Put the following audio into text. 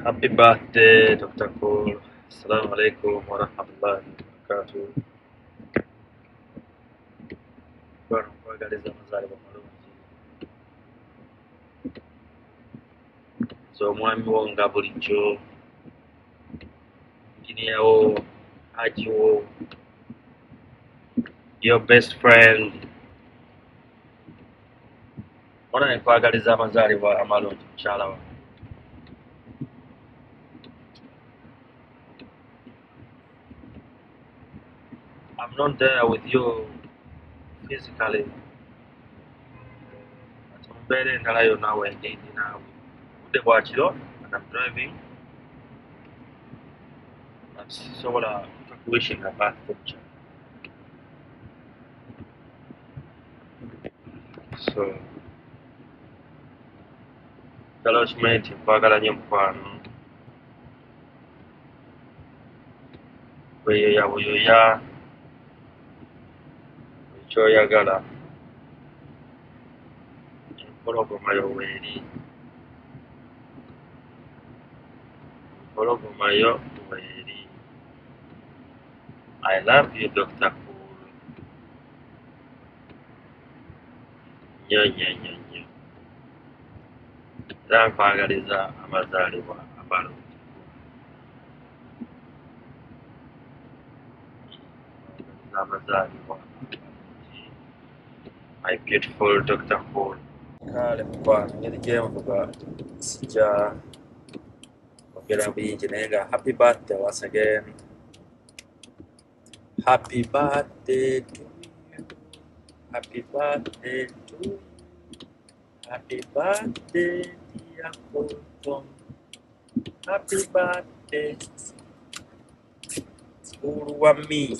Happy birthday, Dr. Kool. Assalamu alaikum wa rahmatullahi wa barakatuh. Bwana nkwagaliza amazaalibwa malungi. So omwami wo nga bulijjo, engineer wo, haji wo, your best friend. Mbona nkwagaliza amazaalibwa amalungi mukyala wa. I'm not there with you physically. Mbeera endala yonna wengendi naawe. Budde bwa kiro and I'm driving. Sisobola kuwishinga birthday mukyala. So njagala okimanyi nti nkwagala nnyo mukwano. Weeyoya buyoya ekyoyagala. Empologoma yo weeri. Empologoma yo weeri. I love you, Dr. Kool. Nnyo nnyo nnyo nnyo. Era nkwagaliza amazaalibwa amalungi. Amazaalibwa amalungi. My beautiful Dr. Kool. Kale mukwano engeri gye nvuga sijja kwogera bingi naye nga happy birthday once again. Happy birthday to you. Happy birthday to you. Happy birthday, dear Kulthum. Happy birthday, Ulu wa me.